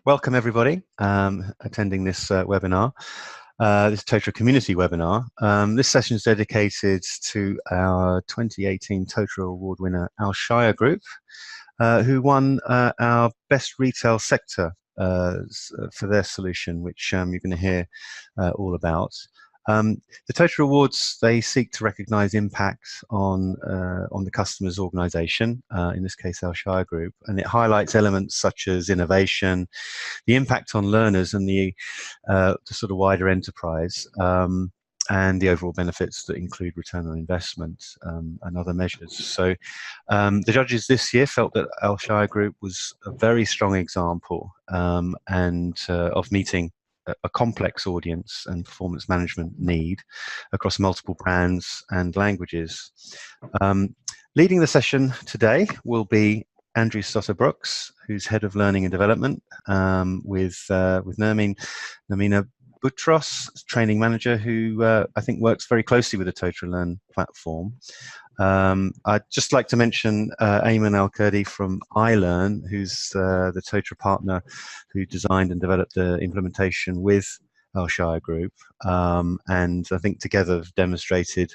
Welcome everybody attending this webinar, this Totara community webinar. This session is dedicated to our 2018 Totara Award winner Alshaya Group, who won our Best Retail Sector for their solution, which you're going to hear all about. The Totara Awards, they seek to recognise impact on the customer's organisation, in this case Alshaya Group, and it highlights elements such as innovation, the impact on learners and the sort of wider enterprise, and the overall benefits that include return on investment and other measures. So the judges this year felt that Alshaya Group was a very strong example of meeting a complex audience and performance management need across multiple brands and languages. Leading the session today will be Andrew Stotter-Brooks, who's Head of Learning and Development, with Nermina Boutros, Training Manager, who I think works very closely with the Totara Learn platform. I'd just like to mention Ayman Al-Kurdi from iLearn, who's the Totara partner who designed and developed the implementation with Alshaya Group, and I think together have demonstrated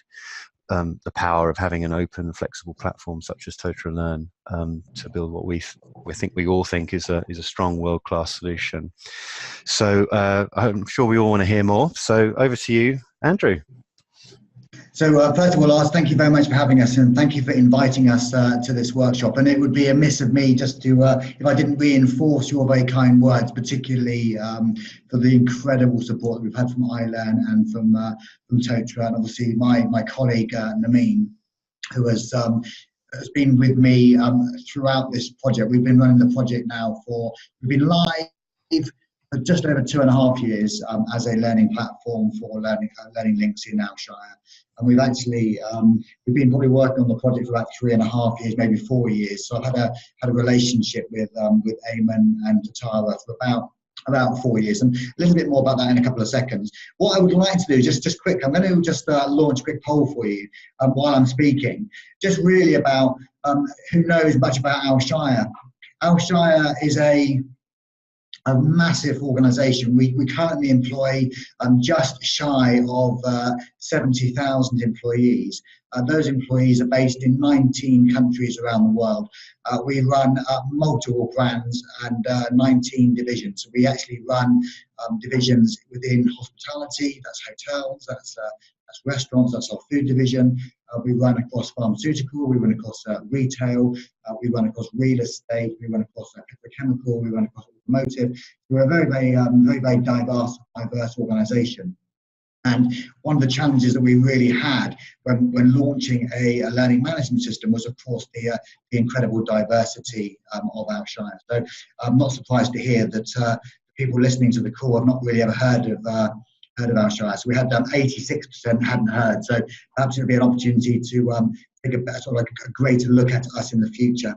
the power of having an open, flexible platform such as Totara Learn to build what we all think is a strong, world-class solution. So I'm sure we all want to hear more. So over to you, Andrew. So first of all, Lars, thank you very much for having us, and thank you for inviting us to this workshop. And it would be amiss of me just to, if I didn't reinforce your very kind words, particularly for the incredible support that we've had from iLearn and from Totara, and obviously my colleague Leaming, who has been with me throughout this project. We've been running the project now we've been live for just over 2.5 years as a learning platform for learning links in Alshaya. And we've actually, we've been probably working on the project for about 3.5 years, maybe 4 years. So I've had a relationship with Ayman and Totara for about 4 years, and a little bit more about that in a couple of seconds. What I would like to do, just quick, I'm going to just launch a quick poll for you while I'm speaking, just really about who knows much about Alshaya. Alshaya is a massive organisation. We currently employ just shy of 70,000 employees. Those employees are based in 19 countries around the world. We run multiple brands and 19 divisions. So we actually run divisions within hospitality, that's hotels, that's restaurants, that's our food division. We run across pharmaceutical, we run across retail, we run across real estate, we run across petrochemical, we run across automotive. We're a very diverse organisation. And one of the challenges that we really had when launching a learning management system was, of course, the incredible diversity of Alshaya. So I'm not surprised to hear that people listening to the call have not really ever heard of Alshaya. So we had 86% hadn't heard. So perhaps it would be an opportunity to take a greater look at us in the future.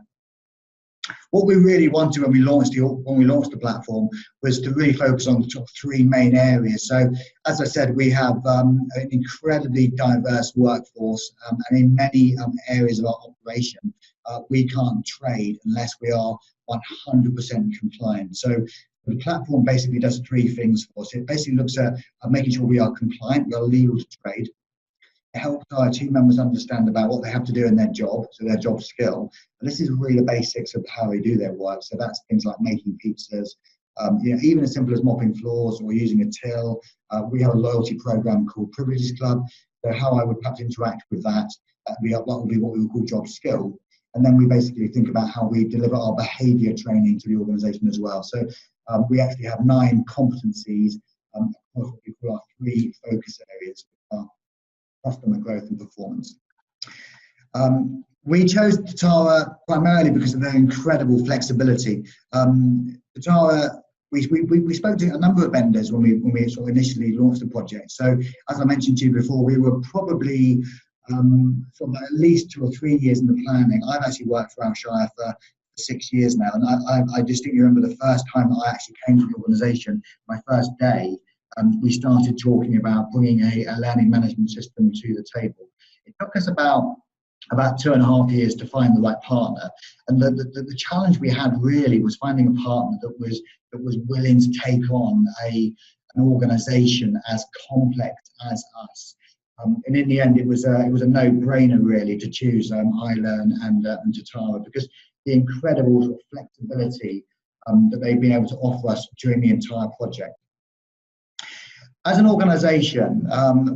What we really wanted when we launched the platform was to really focus on the top 3 main areas. So, as I said, we have an incredibly diverse workforce, and in many areas of our operation, we can't trade unless we are 100% compliant. So the platform basically does 3 things for us. It basically looks at making sure we are compliant, we are legal to trade. It helps our team members understand about what they have to do in their job, so their job skill. And this is really the basics of how they do their work. So that's things like making pizzas, even as simple as mopping floors or using a till. We have a loyalty program called Privileges Club. So how I would perhaps interact with that would be what we would call job skill. And then we basically think about how we deliver our behaviour training to the organisation as well. So we actually have 9 competencies across what we call our 3 focus areas. Customer growth and performance. We chose Totara primarily because of their incredible flexibility. Totara, we spoke to a number of vendors when we sort of initially launched the project. So as I mentioned to you before, we were probably from at least 2 or 3 years in the planning. I've actually worked for Alshaya for 6 years now, and I distinctly remember the first time that I actually came to the organisation, my first day. We started talking about bringing a learning management system to the table. It took us about about 2.5 years to find the right partner. And the challenge we had really was finding a partner that was willing to take on an organisation as complex as us. And in the end, it was a no-brainer really to choose iLearn and Totara, because the incredible sort of flexibility that they've been able to offer us during the entire project. As an organisation,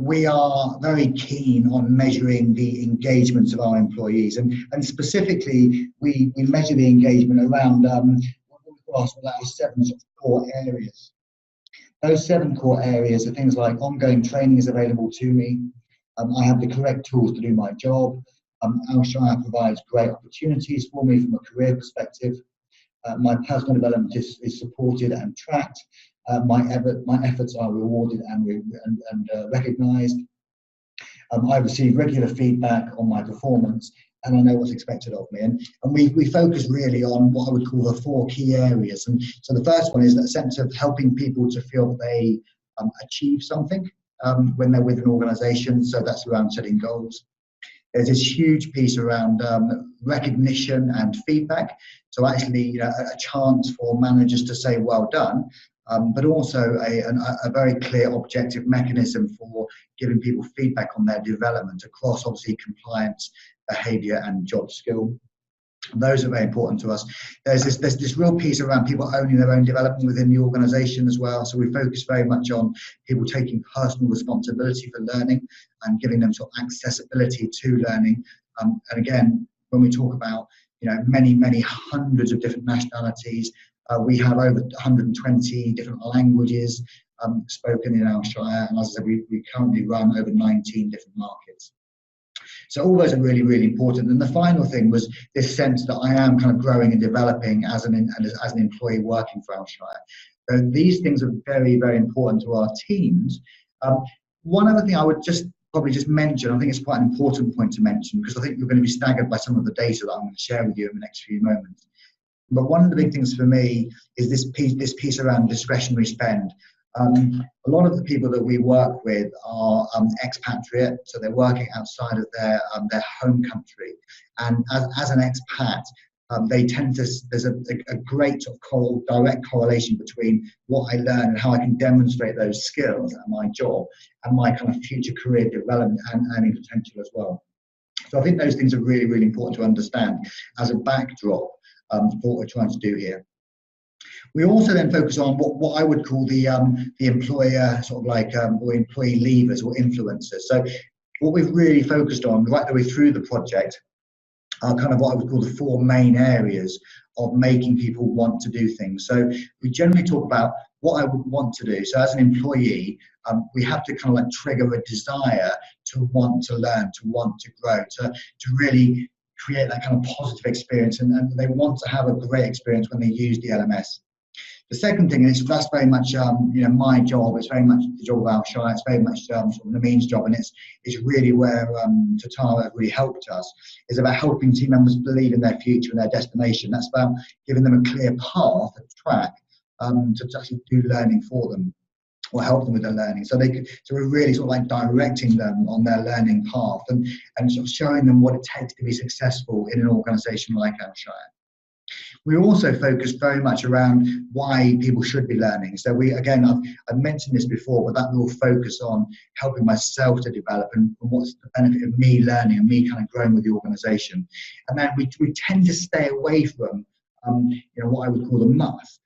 we are very keen on measuring the engagement of our employees, and specifically, we measure the engagement around what we call our 7 sort of core areas. Those 7 core areas are things like ongoing training is available to me, I have the correct tools to do my job, Alshaya provides great opportunities for me from a career perspective, my personal development is supported and tracked, my efforts are rewarded and recognised, I receive regular feedback on my performance, and I know what's expected of me. And we focus really on what I would call the 4 key areas. And so the first one is that sense of helping people to feel that they achieve something when they're with an organisation. So that's around setting goals. There's this huge piece around recognition and feedback. So actually, a chance for managers to say, well done, but also a very clear objective mechanism for giving people feedback on their development across obviously compliance, behaviour and job skill. Those are very important to us. There's this real piece around people owning their own development within the organisation as well. So we focus very much on people taking personal responsibility for learning and giving them sort of accessibility to learning. And again, when we talk about many hundreds of different nationalities, we have over 120 different languages spoken in Alshaya, and as I said, we currently run over 19 different markets. So all those are really, really important. And the final thing was this sense that I am kind of growing and developing as an employee working for Alshaya. So these things are very, very important to our teams. One other thing I would probably just mention, I think it's quite an important point to mention, because I think you're going to be staggered by some of the data that I'm going to share with you in the next few moments. But one of the big things for me is this piece around discretionary spend. A lot of the people that we work with are expatriate, so they're working outside of their home country. And as an expat, they tend to, there's a great sort of direct correlation between what I learn and how I can demonstrate those skills at my job and my kind of future career development and earning potential as well. So I think those things are really, really important to understand as a backdrop for what we're trying to do here. We also then focus on what I would call the employer sort of like or employee levers or influencers. So what we've really focused on right the way through the project are kind of what I would call the 4 main areas of making people want to do things. So we generally talk about what I would want to do. So as an employee, we have to kind of like trigger a desire to want to learn, to want to grow, to really create that kind of positive experience, and they want to have a great experience when they use the LMS. The second thing is that's very much my job. It's very much the job of Alshaya. It's very much sort of Leaming's job, and it's really where Totara really helped us. Is about helping team members believe in their future and their destination. That's about giving them a clear path, a track to actually do learning for them, or help them with their learning. So we're really sort of like directing them on their learning path and sort of showing them what it takes to be successful in an organisation like Alshaya. We also focus very much around why people should be learning. So I've mentioned this before, but that will focus on helping myself to develop and what's the benefit of me learning and me kind of growing with the organisation. And then we tend to stay away from what I would call the must.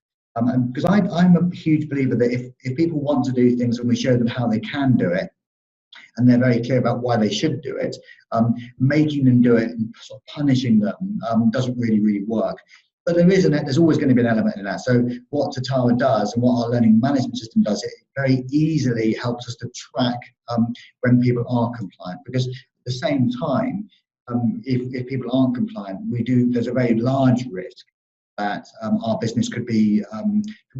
Because I'm a huge believer that if people want to do things and we show them how they can do it, and they're very clear about why they should do it, making them do it and sort of punishing them doesn't really work. But there's always going to be an element in that. So what Totara does and what our learning management system does, it very easily helps us to track when people are compliant. Because at the same time, if people aren't compliant, there's a very large risk that our business could be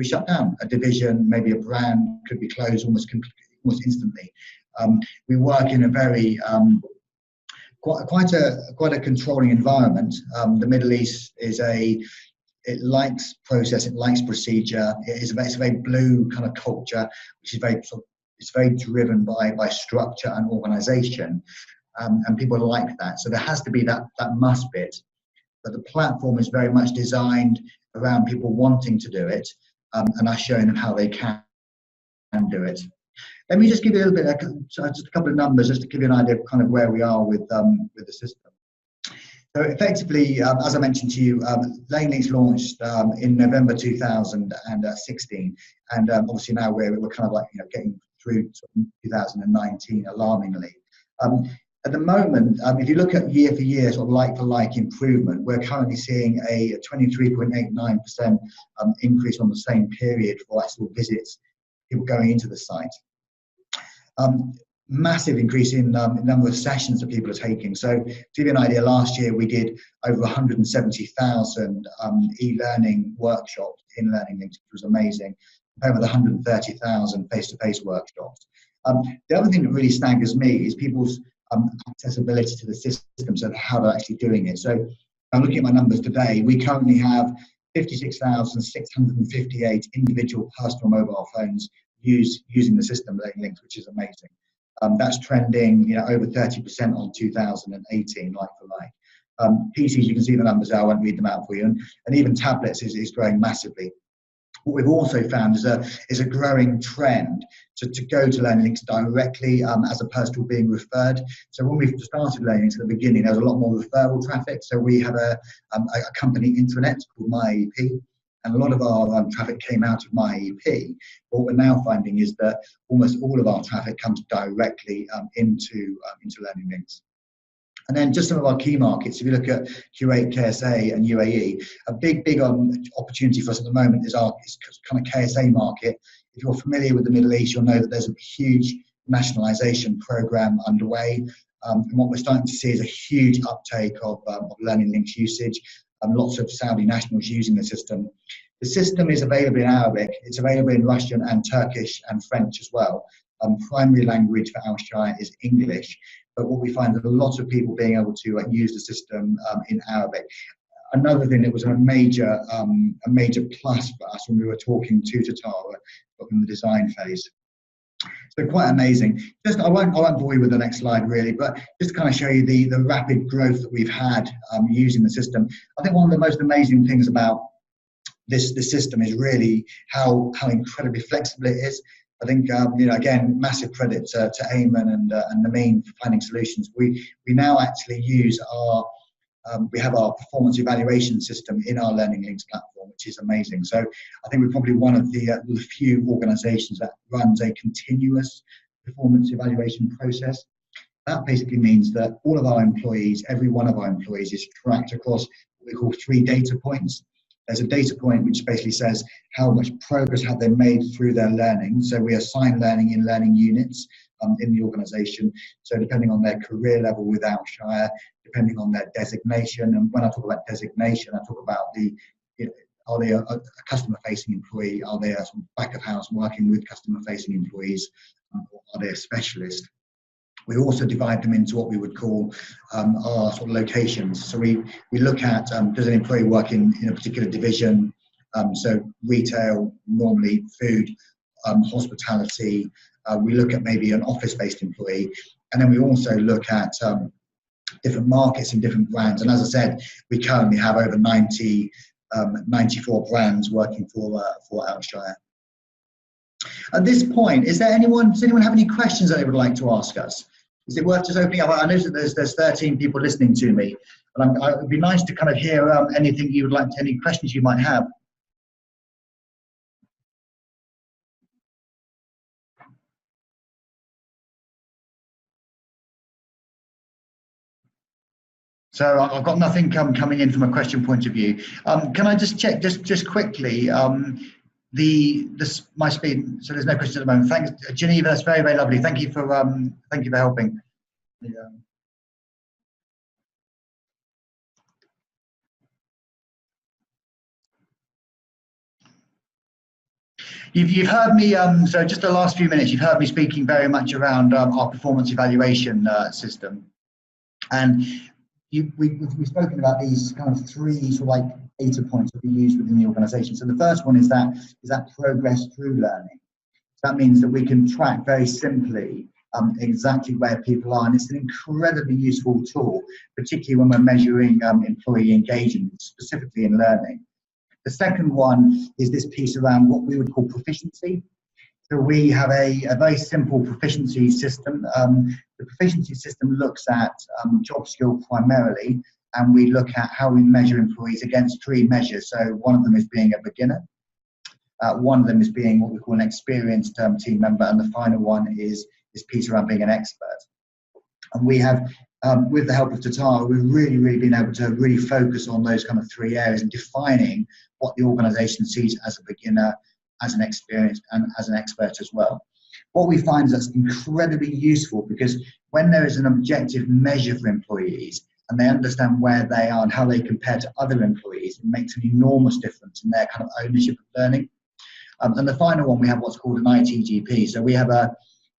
shut down. A division, maybe a brand could be closed almost instantly. We work in a very quite a controlling environment. The Middle East it likes process, it likes procedure. It's a very blue kind of culture, which is very driven by structure and organisation. and people like that. So there has to be that must bit. But the platform is very much designed around people wanting to do it, and us showing them how they can do it. Let me just give you a little bit, just a couple of numbers, just to give you an idea of kind of where we are with the system. So effectively, as I mentioned to you, Learning Links launched in November 2016, and obviously now we're kind of like getting through 2019 alarmingly. At the moment, if you look at year for year, sort of like-for-like improvement, we're currently seeing a 23.89% increase on the same period for actual visits, people going into the site. Massive increase in number of sessions that people are taking. So to give you an idea, last year we did over 170,000 e-learning workshops in Learning Links, which was amazing, over 130,000 face-to-face workshops. The other thing that really staggers me is people's accessibility to the system, so how they're actually doing it. So I'm looking at my numbers today. We currently have 56,658 individual personal mobile phones using the system Learning Links, which is amazing. That's trending over 30% on 2018, like for like. PCs, you can see the numbers there, I won't read them out for you, and even tablets is growing massively. What we've also found is a growing trend to go to Learning Links directly as opposed to being referred. So when we started Learning Links at the beginning, there was a lot more referral traffic. So we have a company intranet called MyEP, and a lot of our traffic came out of MyEP. What we're now finding is that almost all of our traffic comes directly into Learning Links. And then just some of our key markets, if you look at Kuwait, KSA and UAE, a big opportunity for us at the moment is our kind of KSA market. If you're familiar with the Middle East, you'll know that there's a huge nationalisation programme underway. And what we're starting to see is a huge uptake of Learning Links usage, and lots of Saudi nationals using the system. The system is available in Arabic, it's available in Russian and Turkish and French as well. Primary language for Alshaya is English. But what we find is a lot of people being able to use the system in Arabic. Another thing that was a major plus for us when we were talking to Totara in the design phase. So quite amazing. Just I won't bore you with the next slide really, but just to kind of show you the rapid growth that we've had using the system. I think one of the most amazing things about this system is really how incredibly flexible it is. I think, again, massive credit to Eamon and Leaming for finding solutions. We now actually use we have our performance evaluation system in our Learning Links platform, which is amazing. So I think we're probably one of the few organisations that runs a continuous performance evaluation process. That basically means that all of our employees, every one of our employees is tracked across what we call 3 data points. There's a data point which basically says how much progress have they made through their learning. So we assign learning in learning units in the organisation. So depending on their career level with Alshaya, depending on their designation, and when I talk about designation, I talk about are they a customer-facing employee? Are they a sort of back of house working with customer-facing employees? Or are they a specialist? We also divide them into what we would call our sort of locations. So we look at, does an employee work in a particular division? So retail, normally food, hospitality. We look at maybe an office-based employee. And then we also look at different markets and different brands. And as I said, we currently have over 94 brands working for Alshaya. At this point, does anyone have any questions that they would like to ask us? Is it worth just opening up? I know that there's 13 people listening to me, but it would be nice to kind of hear anything you would like to, any questions you might have. So I've got nothing coming in from a question point of view. Can I just check just quickly? My speed. So there's no questions at the moment. Thanks, Geneva. That's very, very lovely. Thank you for helping. Yeah. You've heard me. So just the last few minutes, you've heard me speaking very much around our performance evaluation system, and we've spoken about these kind of 3 sort of like data points that we use within the organisation. So the first one is that progress through learning. So that means that we can track very simply exactly where people are, and it's an incredibly useful tool, particularly when we're measuring employee engagement, specifically in learning. The second one is this piece around what we would call proficiency. So we have a very simple proficiency system. The proficiency system looks at job skill primarily, and we look at how we measure employees against 3 measures. So one of them is being a beginner, one of them is being what we call an experienced team member, and the final one is this piece around being an expert. And we have, with the help of Totara, we've really been able to really focus on those kind of 3 areas and defining what the organisation sees as a beginner, as an experienced, and as an expert as well. What we find is that's incredibly useful, because when there is an objective measure for employees and they understand where they are and how they compare to other employees, it makes an enormous difference in their kind of ownership of learning. And the final one, we have what's called an ITGP. So we have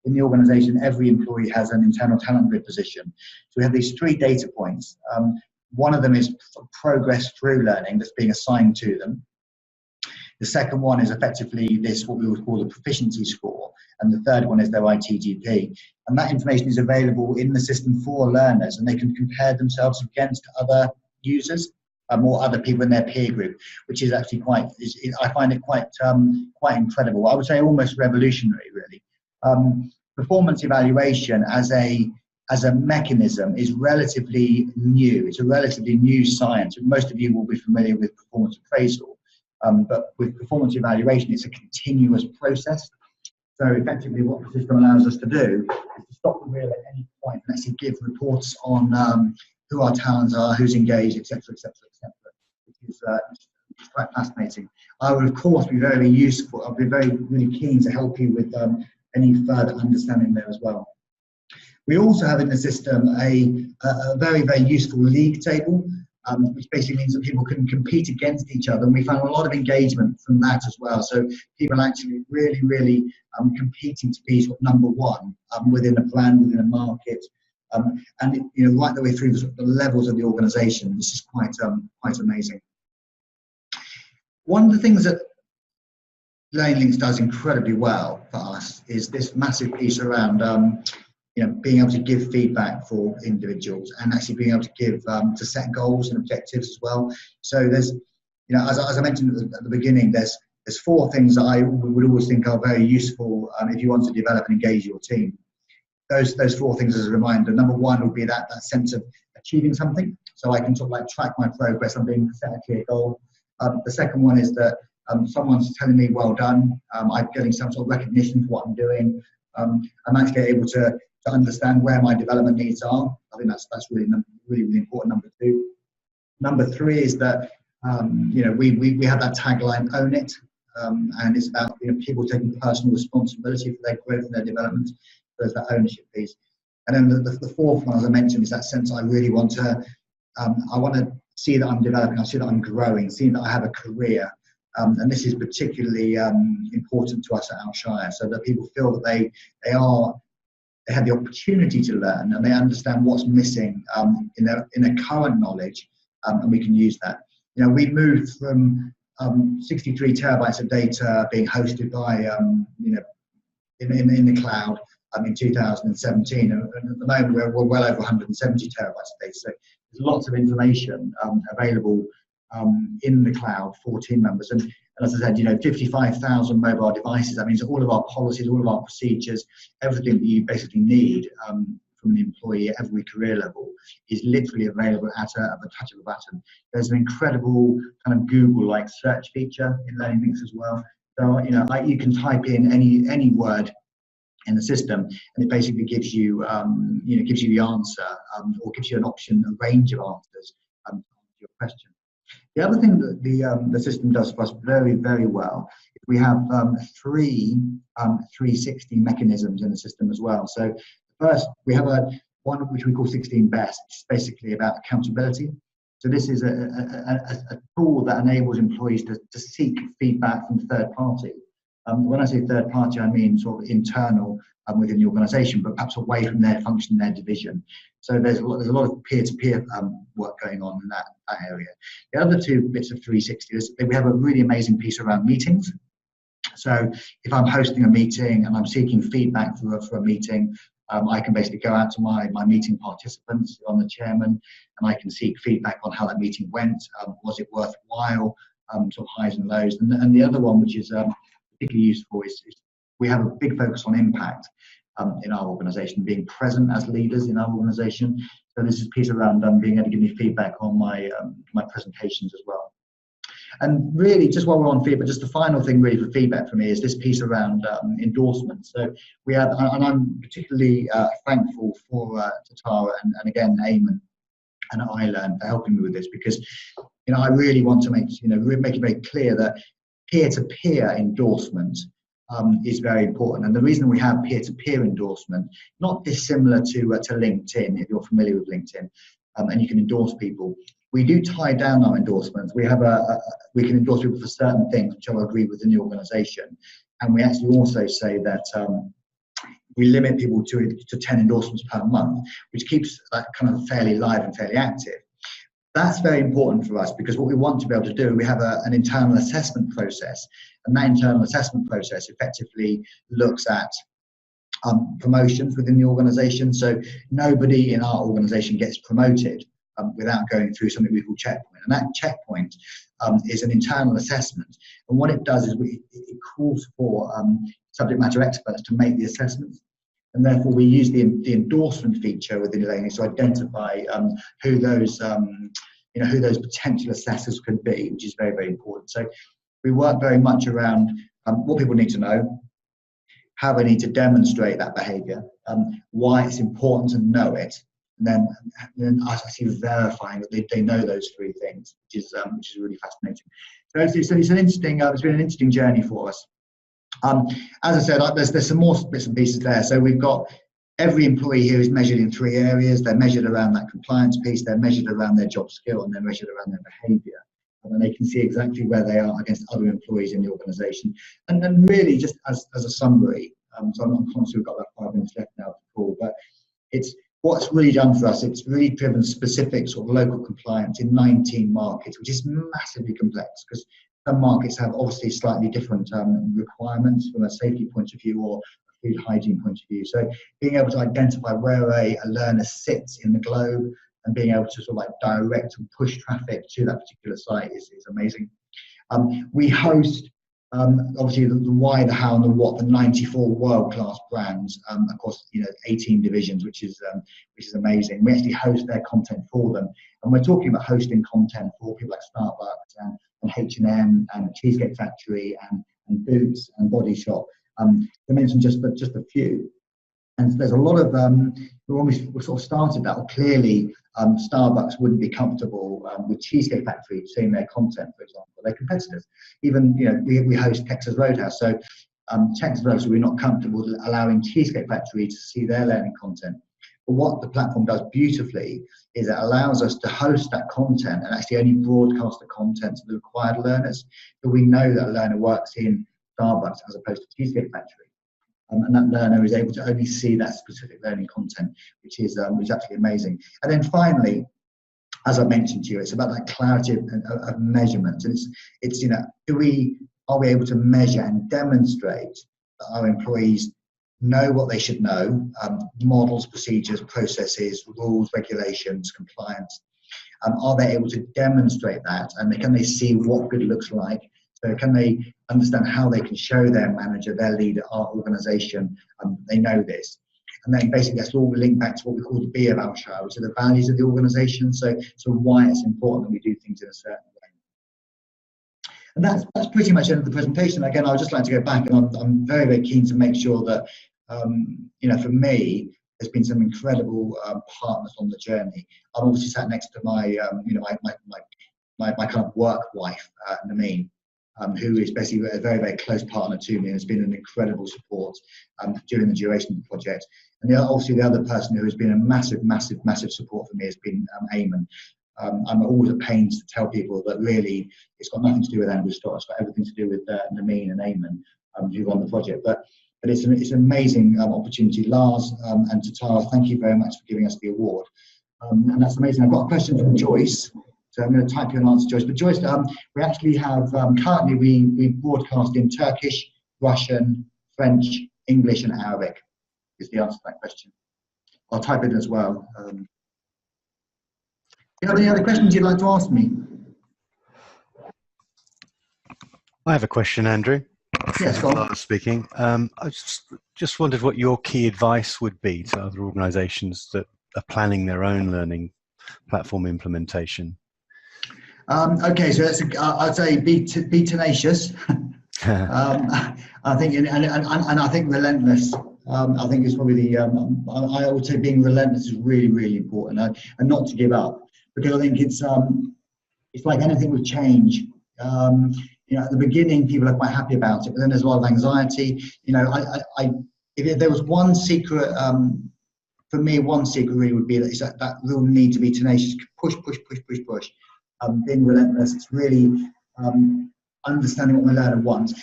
in the organisation, every employee has an internal talent grid position. So we have these 3 data points. One of them is progress through learning that's being assigned to them. The second one is effectively this, what we would call the proficiency score. And the third one is their ITGP. And that information is available in the system for learners, and they can compare themselves against other users or other people in their peer group, which is actually I find it quite incredible. I would say almost revolutionary, really. Performance evaluation as a mechanism is relatively new. It's a relatively new science. Most of you will be familiar with performance appraisal. But with performance evaluation, it's a continuous process. So effectively what the system allows us to do is to stop the wheel at any point and actually give reports on who our talents are, who's engaged, etc., which is quite fascinating. I would, of course, be very useful. I'd be really keen to help you with any further understanding there as well. We also have in the system a very useful league table, which basically means that people can compete against each other, and we found a lot of engagement from that as well. So people actually really competing to be sort of number one within a brand, within a market, and right the way through the levels of the organisation. This is quite amazing. One of the things that Leaming does incredibly well for us is this massive piece around being able to give feedback for individuals, and actually being able to give to set goals and objectives as well. So there's, as I mentioned at the beginning, there's 4 things that I would always think are very useful if you want to develop and engage your team. Those 4 things as a reminder. Number 1 would be that sense of achieving something. So I can sort of like track my progress. I'm being set a clear goal. The second one is that someone's telling me well done. I'm getting some sort of recognition for what I'm doing. I'm actually able to understand where my development needs are. I think that's really important. Number 2. Number 3 is that we have that tagline, own it, and it's about people taking personal responsibility for their growth and their development. There's that ownership piece. And then the 4th one, as I mentioned, is that sense I really want to see that I'm developing, I see that I'm growing, see that I have a career. And this is particularly important to us at Alshaya, so that people feel that they have the opportunity to learn, and they understand what's missing in their current knowledge, and we can use that. We moved from 63 terabytes of data being hosted by in the cloud in 2017, and at the moment we're well over 170 terabytes of data. So there's lots of information available in the cloud for team members. And as I said, 55,000 mobile devices. That means all of our policies, all of our procedures, everything that you basically need from an employee at every career level is literally available at the touch of a button. There's an incredible kind of Google-like search feature in Leaming as well. So you can type in any word in the system, and it basically gives you the answer, or gives you an option, a range of answers to your question. The other thing that the system does for us very well is we have 3 360 mechanisms in the system as well. So first, we have one which we call 16 best, which is basically about accountability. So this is a tool that enables employees to seek feedback from third party. When I say third party, I mean sort of internal within the organisation, but perhaps away from their function, their division. So there's a lot of peer-to-peer work going on in that area. The other 2 bits of 360 is we have a really amazing piece around meetings. So if I'm hosting a meeting and I'm seeking feedback for a meeting, I can basically go out to my meeting participants, I'm the chairman, and I can seek feedback on how that meeting went. Was it worthwhile? Sort of highs and lows. And the other one, which is particularly useful, is we have a big focus on impact in our organisation, being present as leaders in our organisation. So this is a piece around being able to give me feedback on my presentations as well. And really, just while we're on feedback, just the final thing really for feedback for me is this piece around endorsement. So we have, and I'm particularly thankful for Totara and again Eamon and Learn for helping me with this, because I really want to make it very clear that peer-to-peer endorsement is very important. And the reason we have peer-to-peer endorsement, not dissimilar to LinkedIn, if you're familiar with LinkedIn, and you can endorse people. We do tie down our endorsements. We can endorse people for certain things, which I will agree within the organisation. And we actually also say that we limit people to 10 endorsements per month, which keeps that kind of fairly live and fairly active. That's very important for us, because what we want to be able to do, we have an internal assessment process, and that internal assessment process effectively looks at promotions within the organisation. So nobody in our organisation gets promoted without going through something we call checkpoint, and that checkpoint is an internal assessment. And what it does is it calls for subject matter experts to make the assessments. And therefore, we use the endorsement feature within Leaming to identify who those potential assessors could be, which is very, very important. So we work very much around what people need to know, how they need to demonstrate that behaviour, why it's important to know it, and then actually verifying that they know those three things, which is really fascinating. So it's an interesting. It's been an interesting journey for us. As I said, there's some more bits and pieces there. So we've got every employee here is measured in three areas. They're measured around that compliance piece, they're measured around their job skill, and they're measured around their behaviour. And then they can see exactly where they are against other employees in the organisation. And then really, just as a summary, so I'm not conscious we've got about 5 minutes left now of the call, but it's what's really done for us, it's really driven specific sort of local compliance in 19 markets, which is massively complex, because some markets have obviously slightly different requirements from a safety point of view or a food hygiene point of view. So being able to identify where a learner sits in the globe and being able to sort of like direct and push traffic to that particular site is amazing. We host obviously the why, the how, and the what, the 94 world-class brands across 18 divisions, which is amazing. We actually host their content for them, and we're talking about hosting content for people like Starbucks and H&M and Cheesecake Factory and Boots and Body Shop, to mention just a few. And there's a lot of when we sort of started that, clearly Starbucks wouldn't be comfortable with Cheesecake Factory seeing their content, for example, their competitors. Even we host Texas Roadhouse, so Texas Roadhouse, we're not comfortable with allowing Cheesecake Factory to see their learning content. But what the platform does beautifully is it allows us to host that content and actually only broadcast the content to the required learners. So we know that a learner works in Starbucks as opposed to Cheesecake Factory. And that learner is able to only see that specific learning content, which is absolutely amazing. And then finally, as I mentioned to you, it's about that clarity of measurement. And it's are we able to measure and demonstrate that our employees know what they should know, models, procedures, processes, rules, regulations, compliance. Are they able to demonstrate that, and can they see what good looks like? So can they understand how they can show their manager, their leader, our organisation, they know this? And then basically that's all linked back to what we call the B of Alshaya, which are the values of the organisation. So why it's important that we do things in a certain way. And that's pretty much the end of the presentation. Again, I would just like to go back, and I'm very, very keen to make sure that, for me, there's been some incredible partners on the journey. I'm obviously sat next to my kind of work wife, Namin, who is basically a very, very close partner to me and has been an incredible support during the duration of the project. And obviously the other person who has been a massive, massive, massive support for me has been Eamon. I'm always at pains to tell people that really it's got nothing to do with Andrew Stotter, it's got everything to do with Namin and Eamon, who run the project. But it's an amazing opportunity. Lars and Totara, thank you very much for giving us the award. And that's amazing. I've got a question from Joyce. So I'm going to type you an answer, Joyce. But Joyce, we actually have, currently we broadcast in Turkish, Russian, French, English and Arabic is the answer to that question. I'll type it as well. Do you have any other questions you'd like to ask me? I have a question, Andrew. Yes, go on. Speaking. I just wondered what your key advice would be to other organisations that are planning their own learning platform implementation. Okay, so that's I'd say be tenacious. I think and I think relentless. I think it's probably the I would say being relentless is really, really important, and not to give up, because I think it's like anything with change. You know, at the beginning, people are quite happy about it, but then there's a lot of anxiety. You know, if there was one secret, for me, one secret really would be that real need to be tenacious, push. Being relentless. It's really understanding what my learner wants.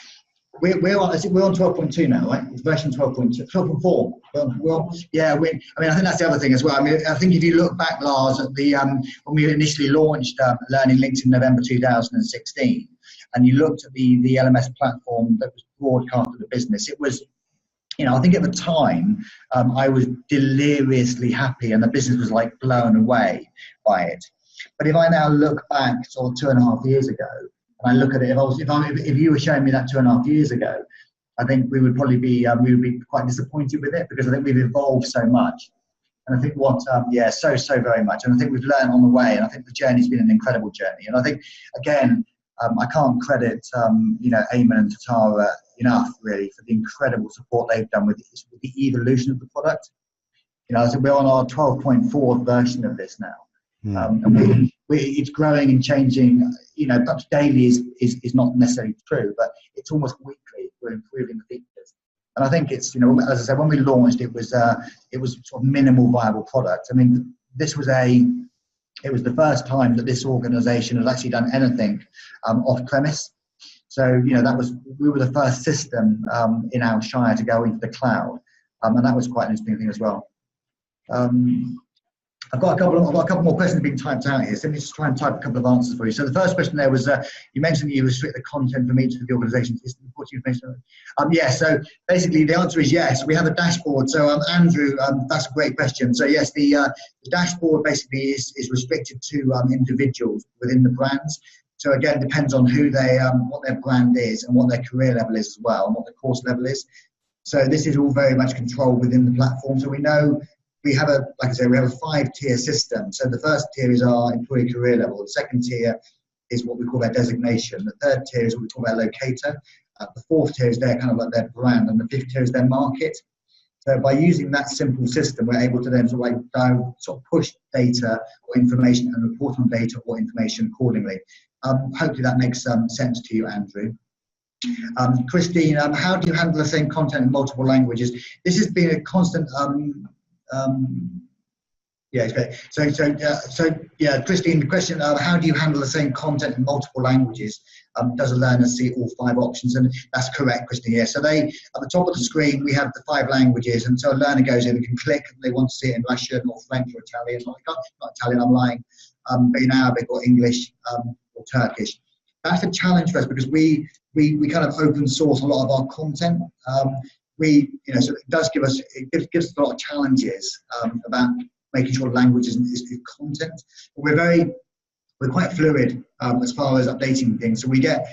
We're on 12.2 now, right? It's version 12.2, 12.4. Well, yeah. I mean, I think that's the other thing as well. I mean, I think if you look back, Lars, at the when we initially launched Learning Links in November 2016, and you looked at the LMS platform that was broadcast to the business, it was, you know, I think at the time I was deliriously happy, and the business was like blown away by it. But if I now look back sort of 2.5 years ago, and I look at it, if you were showing me that 2.5 years ago, I think we would probably be quite disappointed with it, because I think we've evolved so much. And I think so very much. And I think we've learned on the way, and I think the journey's been an incredible journey. And I think, again, I can't credit you know, Eamon and Totara enough, really, for the incredible support they've done with the evolution of the product. You know, so we're on our 12.4 version of this now. And it's growing and changing. You know, perhaps daily is not necessarily true, but it's almost weekly we're improving the features. And I think it's, you know, as I said, when we launched, it was sort of minimal viable product. I mean, it was the first time that this organisation has actually done anything off premise. So, you know, we were the first system in Alshaya to go into the cloud, and that was quite an interesting thing as well. I've got a couple more questions being typed out here, so let me just try and type a couple of answers for you. So the first question there was, you mentioned that you restrict the content from each of the organisations. Yeah, so basically the answer is yes. We have a dashboard. So Andrew, that's a great question. So yes, the dashboard basically is restricted to individuals within the brands. So again, it depends on who what their brand is, and what their career level is as well, and what the course level is. So this is all very much controlled within the platform. So we know we have a 5-tier system. So the first tier is our employee career level. The second tier is what we call their designation. The third tier is what we call their locator. The fourth tier is their kind of like their brand, and the fifth tier is their market. So by using that simple system, we're able to then sort of push data or information and report on data or information accordingly. Hopefully that makes sense to you, Andrew. Christine, how do you handle the same content in multiple languages? This has been a constant. Yeah, it's great. So yeah, Christine, the question: how do you handle the same content in multiple languages? Does a learner see all 5 options? And that's correct, Christine. Yeah. So at the top of the screen we have the 5 languages, and so a learner goes in and can click. And they want to see it in Russian or French or Italian. Not Italian, I'm lying. But in Arabic or English or Turkish. That's a challenge for us, because we kind of open source a lot of our content. So it does give us a lot of challenges about making sure language is content. But we're quite fluid as far as updating things. So we get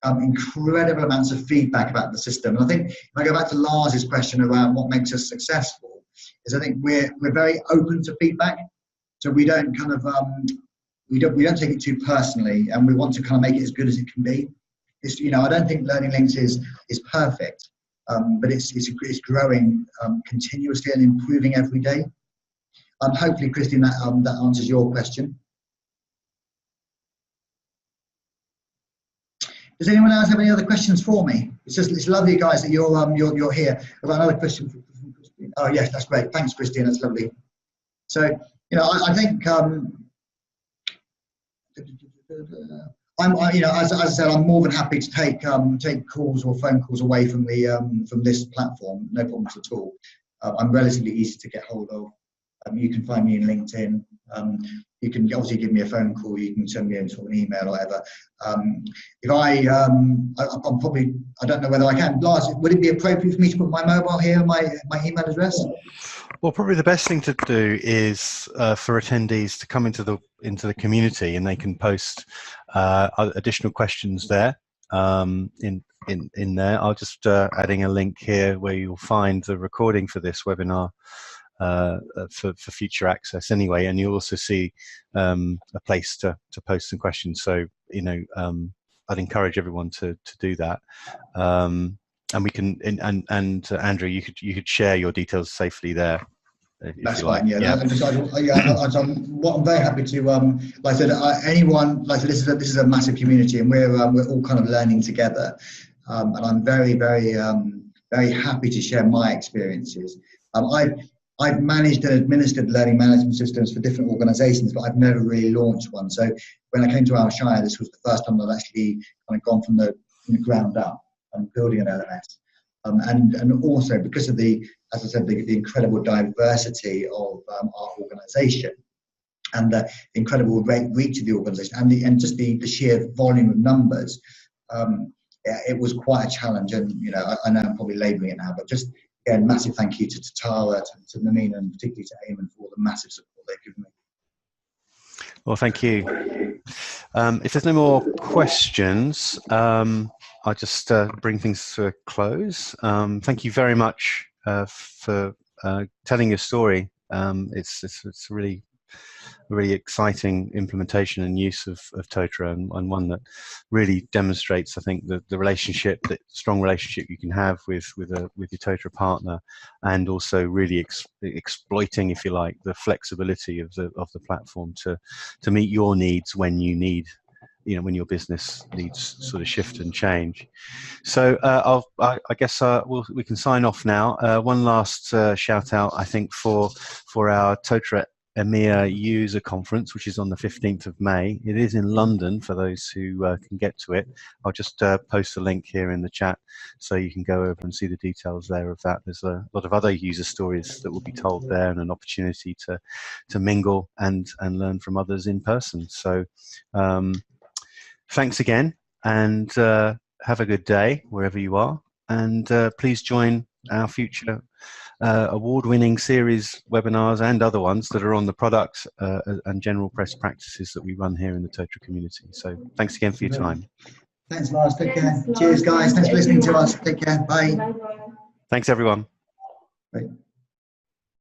incredible amounts of feedback about the system. And I think if I go back to Lars's question around what makes us successful, is I think we're very open to feedback. So we don't kind of we don't take it too personally, and we want to kind of make it as good as it can be. It's, you know, I don't think Learning Links is perfect. But it's growing continuously and improving every day. Hopefully, Christine, that answers your question. Does anyone else have any other questions for me? It's lovely, guys, that you're here. I've got another question from Christine. Oh yes, that's great. Thanks, Christine. That's lovely. So, you know, I think you know, as I said, I'm more than happy to take calls or phone calls away from this platform. No problems at all. I'm relatively easy to get hold of. You can find me in LinkedIn. you can obviously give me a phone call, you can send me an email or whatever. If I'm probably, I don't know whether I can. Lars, would it be appropriate for me to put my mobile here, my email address? Well, probably the best thing to do is for attendees to come into the community, and they can post additional questions there. In there, I'll just adding a link here where you'll find the recording for this webinar for future access anyway, and you'll also see a place to post some questions. So I'd encourage everyone to do that. And we can, and Andrew, you could share your details safely there. That's fine. Yeah. I'm very happy to. Like I said, anyone. Like I said, this is a massive community, and we're all kind of learning together. And I'm very, very, very happy to share my experiences. I've managed and administered learning management systems for different organisations, but I've never really launched one. So when I came to Alshaya, this was the first time I've actually kind of gone from the ground up and building an LMS. And also because of as I said, the incredible diversity of our organisation and the incredible reach of the organisation and just the sheer volume of numbers, it was quite a challenge. And I know I'm probably labelling it now, but just again, massive thank you to Totara, to Leaming, and particularly to Eamon for all the massive support they've given me. Well, thank you. If there's no more questions, I'll just bring things to a close. Thank you very much for telling your story. It's really exciting implementation and use of Totara, and one that really demonstrates, I think, the strong relationship you can have with your Totara partner, and also really exploiting, if you like, the flexibility of the platform to meet your needs when you need, when your business needs sort of shift and change. So I guess we can sign off now. One last shout out, I think, for our Totara EMEA user conference, which is on the 15th of May. It is in London for those who can get to it. I'll just post a link here in the chat so you can go over and see the details there of that. There's a lot of other user stories that will be told there, and an opportunity to mingle and learn from others in person. So thanks again, and have a good day wherever you are, and please join our future award-winning series webinars and other ones that are on the products and general best practices that we run here in the Totara community. So thanks again for your time. Thanks, Lars. Take care. Cheers, guys. Thanks for listening to us. Take care. Bye. Thanks, everyone. Bye.